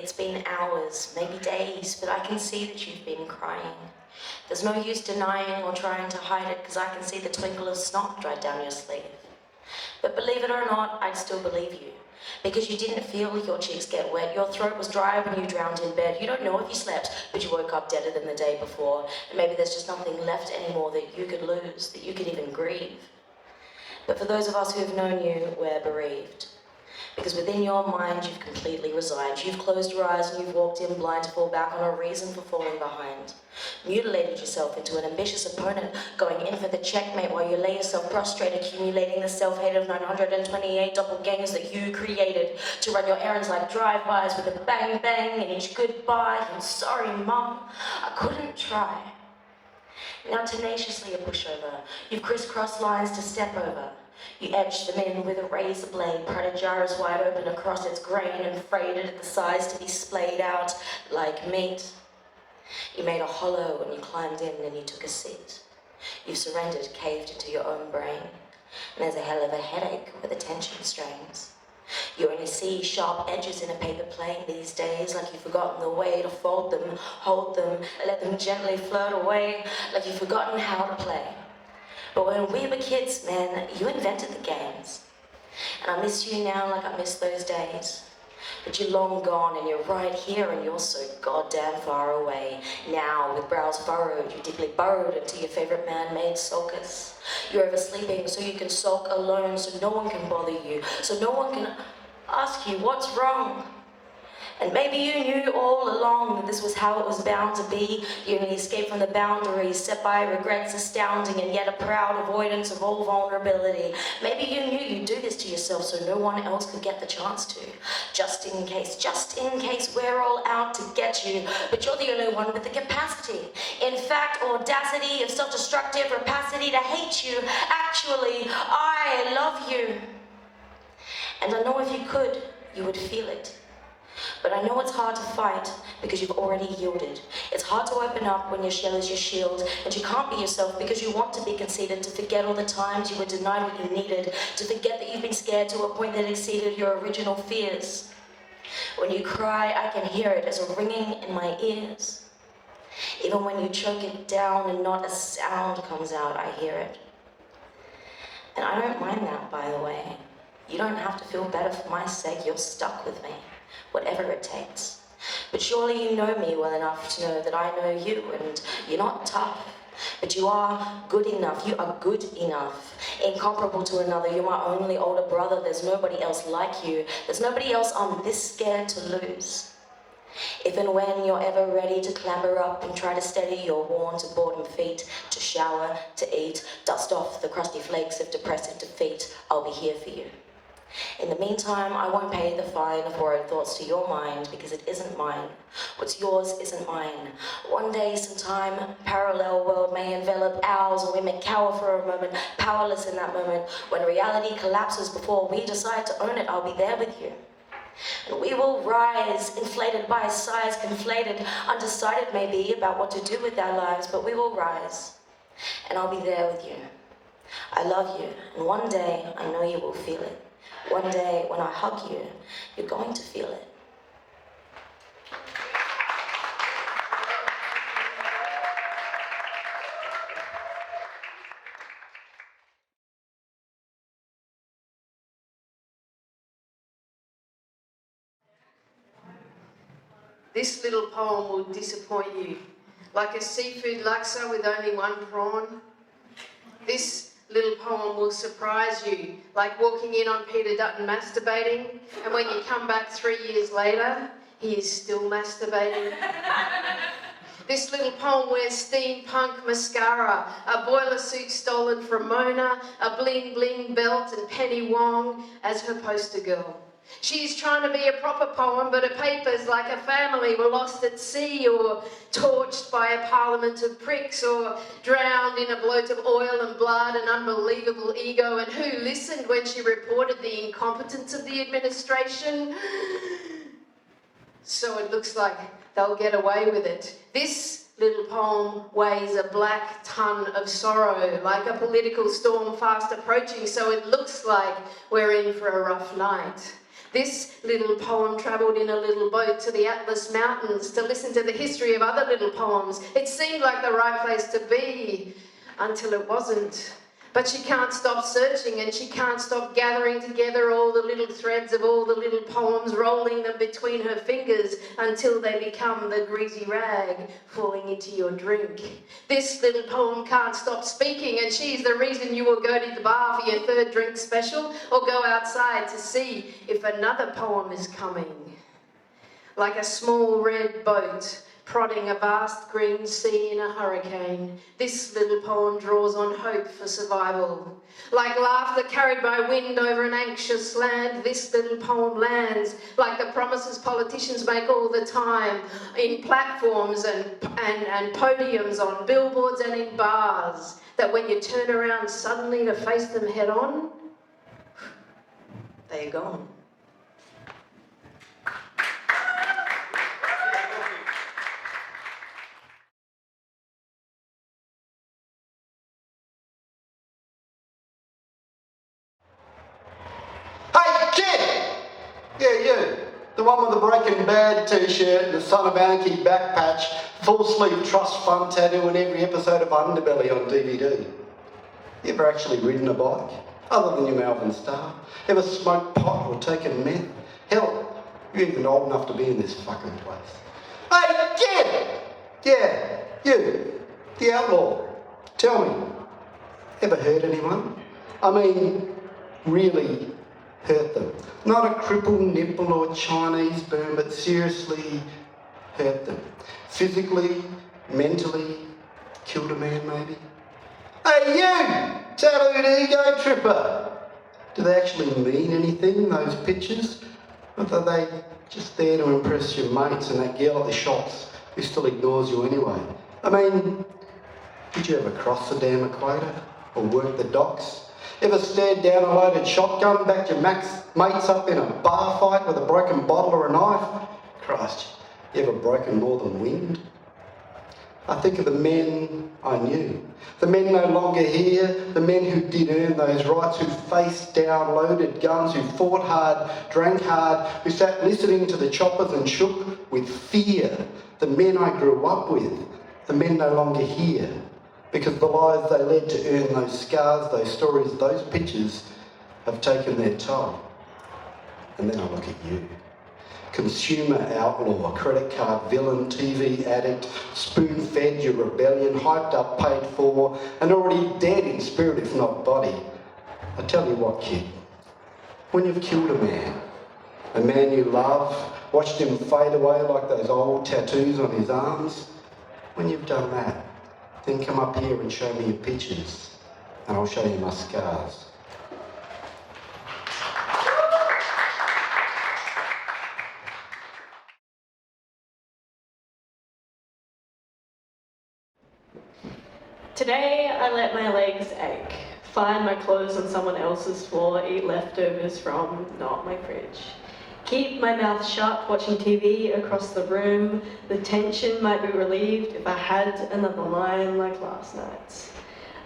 It's been hours, maybe days, but I can see that you've been crying. There's no use denying or trying to hide it, because I can see the twinkle of snot right down your sleeve. But believe it or not, I'd still believe you. Because you didn't feel your cheeks get wet, your throat was dry when you drowned in bed. You don't know if you slept, but you woke up deader than the day before. And maybe there's just nothing left anymore that you could lose, that you could even grieve. But for those of us who've known you, we're bereaved. Because within your mind, you've completely resigned. You've closed your eyes and you've walked in blind to fall back on a reason for falling behind. Mutilated yourself into an ambitious opponent, going in for the checkmate while you lay yourself prostrate, accumulating the self-hate of 928 doppelgangers that you created to run your errands like drive-bys with a bang-bang and each goodbye. And sorry, Mum, I couldn't try. Now tenaciously a pushover, you've crisscrossed lines to step over. You edged them in with a razor blade, pried a jar as wide open across its grain and frayed it at the sides to be splayed out like meat. You made a hollow when you climbed in and you took a seat. You've surrendered, caved into your own brain. And there's a hell of a headache where the tension strains. You only see sharp edges in a paper plane these days, like you've forgotten the way to fold them, hold them, let them gently float away, like you've forgotten how to play. But when we were kids, man, you invented the games. And I miss you now like I miss those days. But you're long gone and you're right here and you're so goddamn far away. Now, with brows furrowed, you deeply burrowed into your favorite man-made sulcus. You're oversleeping so you can sulk alone, so no one can bother you, so no one can ask you what's wrong. And maybe you knew all along that this was how it was bound to be. You only escaped from the boundaries, set by regrets astounding and yet a proud avoidance of all vulnerability. Maybe you knew you'd do this to yourself so no one else could get the chance to. Just in case we're all out to get you, but you're the only one with the capacity. In fact, audacity of self-destructive rapacity to hate you. Actually, I love you. And I know if you could, you would feel it. But I know it's hard to fight because you've already yielded. It's hard to open up when your shell is your shield, and you can't be yourself because you want to be conceited, to forget all the times you were denied what you needed, to forget that you've been scared to a point that exceeded your original fears. When you cry, I can hear it as a ringing in my ears. Even when you choke it down and not a sound comes out, I hear it. And I don't mind that, by the way. You don't have to feel better for my sake. You're stuck with me. Whatever it takes. But surely you know me well enough to know that I know you, and you're not tough, but you are good enough. You are good enough, incomparable to another. You're my only older brother. There's nobody else like you. There's nobody else I'm this scared to lose. If and when you're ever ready to clamber up and try to steady your worn to boredom feet, to shower, to eat, dust off the crusty flakes of depressive defeat, I'll be here for you. In the meantime, I won't pay the fine of borrowed thoughts to your mind because it isn't mine. What's yours isn't mine. One day, sometime, parallel world may envelop ours, and we may cower for a moment, powerless in that moment. When reality collapses before we decide to own it, I'll be there with you. And we will rise, inflated by sighs, conflated, undecided maybe about what to do with our lives, but we will rise, and I'll be there with you. I love you, and one day, I know you will feel it. One day, when I hug you, you're going to feel it. This little poem will disappoint you. Like a seafood laksa with only one prawn. This little poem will surprise you, like walking in on Peter Dutton masturbating, and when you come back 3 years later, he is still masturbating. This little poem wears steampunk mascara, a boiler suit stolen from Mona, a bling bling belt and Penny Wong as her poster girl. She's trying to be a proper poem, but her papers, like her family, were lost at sea or torched by a parliament of pricks or drowned in a bloat of oil and blood and unbelievable ego. And who listened when she reported the incompetence of the administration? So it looks like they'll get away with it. This little poem weighs a black ton of sorrow, like a political storm fast approaching, so it looks like we're in for a rough night. This little poem travelled in a little boat to the Atlas Mountains to listen to the history of other little poems. It seemed like the right place to be until it wasn't. But she can't stop searching, and she can't stop gathering together all the little threads of all the little poems, rolling them between her fingers until they become the greasy rag falling into your drink. This little poem can't stop speaking, and she's the reason you will go to the bar for your third drink special or go outside to see if another poem is coming. Like a small red boat prodding a vast green sea in a hurricane, this little poem draws on hope for survival. Like laughter carried by wind over an anxious land, this little poem lands like the promises politicians make all the time in platforms and podiums, on billboards and in bars, that when you turn around suddenly to face them head on, they're gone. Yeah, you. The one with the Breaking Bad t-shirt and the Son of Anarchy back patch, full sleeve trust fund tattoo and every episode of Underbelly on DVD. You ever actually ridden a bike? Other than your Melbourne Star? Ever smoked pot or taken meth? Hell, you're even old enough to be in this fucking place. Hey, kid! Yeah, you. The outlaw. Tell me, ever hurt anyone? I mean, really hurt them. Not a crippled nipple or Chinese burn, but seriously hurt them. Physically, mentally, killed a man maybe. Hey you, tattooed ego tripper. Do they actually mean anything, those pictures? Or are they just there to impress your mates and that girl at the shops who still ignores you anyway? I mean, did you ever cross the damn equator? Or work the docks? Ever stared down a loaded shotgun, backed your mates up in a bar fight with a broken bottle or a knife? Christ, you ever broken more than wind? I think of the men I knew, the men no longer here, the men who did earn those rights, who faced down loaded guns, who fought hard, drank hard, who sat listening to the choppers and shook with fear. The men I grew up with, the men no longer here, because the lives they led to earn those scars, those stories, those pictures have taken their toll. And then I look at you. Consumer outlaw, credit card villain, TV addict, spoon-fed your rebellion, hyped up, paid for, and already dead in spirit if not body. I tell you what, kid, when you've killed a man you love, watched him fade away like those old tattoos on his arms, when you've done that, then come up here and show me your pictures, and I'll show you my scars. Today I let my legs ache, find my clothes on someone else's floor, eat leftovers from not my fridge. Keep my mouth shut watching TV across the room. The tension might be relieved if I had another line like last night's.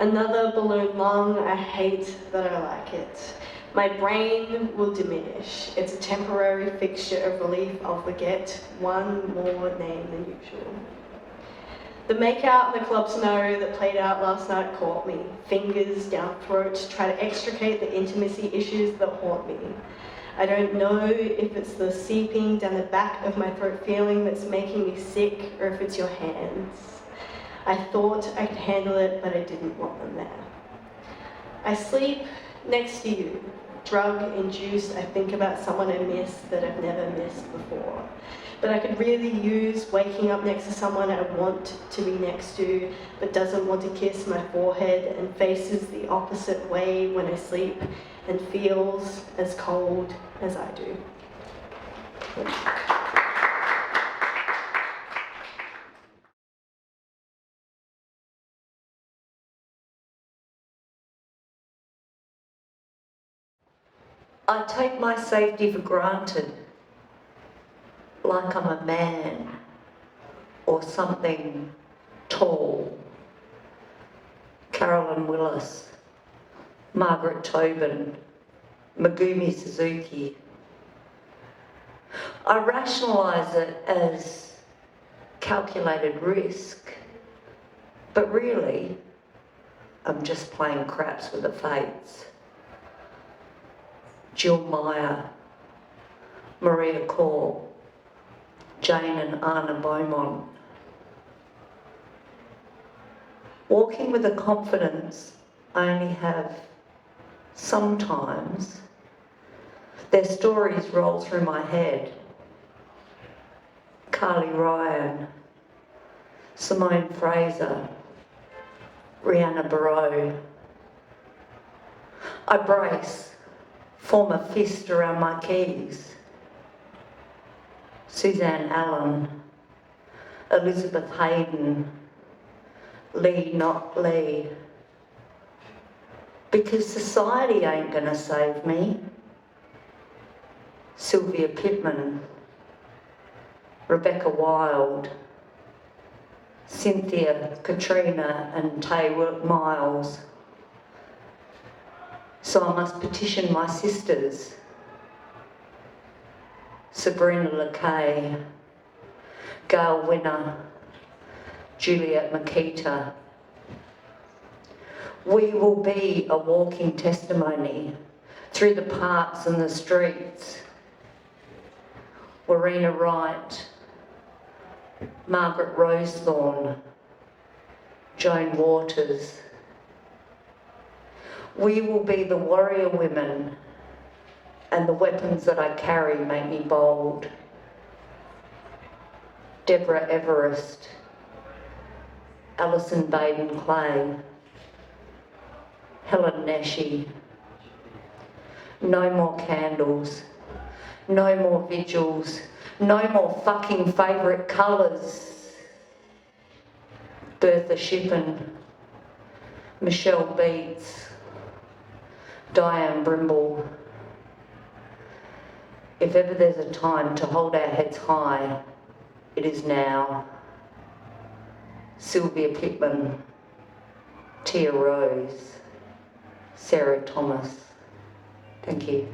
Another balloon lung, I hate that I like it. My brain will diminish. It's a temporary fixture of relief. I'll forget one more name than usual. The make-out and the club scenario that played out last night caught me. Fingers down throat, try to extricate the intimacy issues that haunt me. I don't know if it's the seeping down the back of my throat feeling that's making me sick, or if it's your hands. I thought I could handle it, but I didn't want them there. I sleep next to you, drug-induced. I think about someone I miss that I've never missed before. But I could really use waking up next to someone I want to be next to, but doesn't want to kiss my forehead and faces the opposite way when I sleep and feels as cold as I do. I take my safety for granted, like I'm a man or something tall. Carolyn Willis, Margaret Tobin, Megumi Suzuki, I rationalise it as calculated risk, but really, I'm just playing craps with the fates. Jill Meyer, Maria Call, Jane and Anna Beaumont. Walking with a confidence I only have sometimes. Their stories roll through my head. Carly Ryan, Simone Fraser, Rihanna Barreau. I brace, form a fist around my keys. Suzanne Allen, Elizabeth Hayden, Lee not Lee. Because society ain't gonna save me. Sylvia Pittman, Rebecca Wild, Cynthia, Katrina and Tay Miles. So I must petition my sisters, Sabrina LeKay, Gail Winner, Juliet Makita. We will be a walking testimony through the parks and the streets. Warina Wright, Margaret Rosethorn, Joan Waters. We will be the warrior women, and the weapons that I carry make me bold. Deborah Everest, Alison Baden-Clay, Helen Nashi. No more candles, no more vigils, no more fucking favourite colours. Bertha Shippen, Michelle Beats, Diane Brimble. If ever there's a time to hold our heads high, it is now. Sylvia Pittman, Tia Rose, Sarah Thomas. Thank you.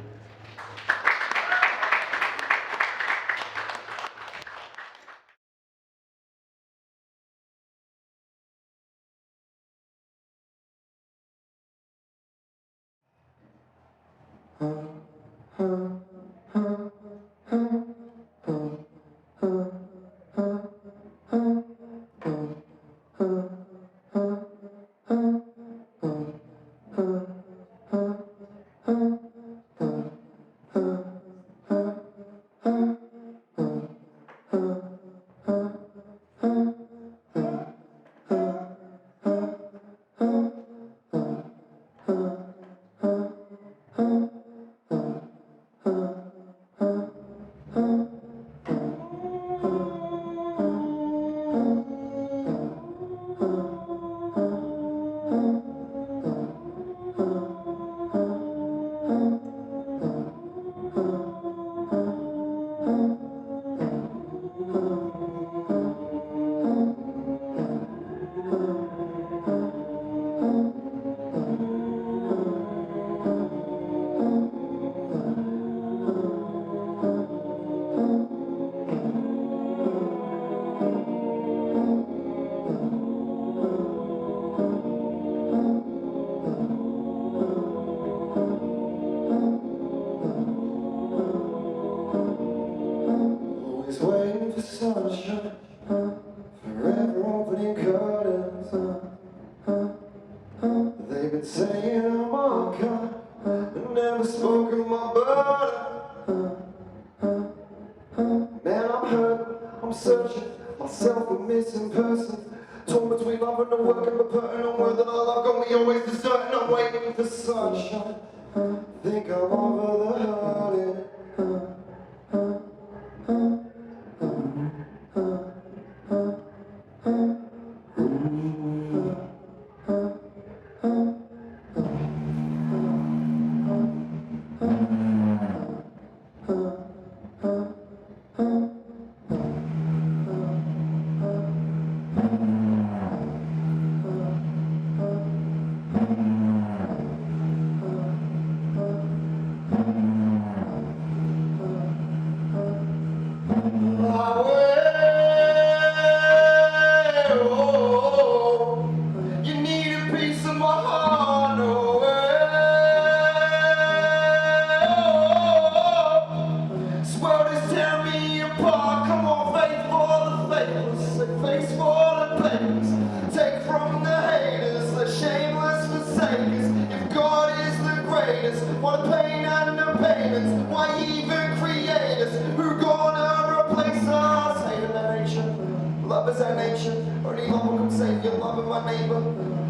Love is our nature. Only love will come save you. Loving my neighbor,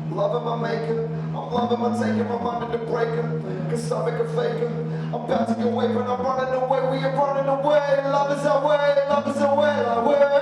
loving my maker. I'm loving my taker, I'm under the breaker. Cause I'm a faker. I'm bouncing away, but I'm running away. We are running away. Love is our way, love is our way, our way.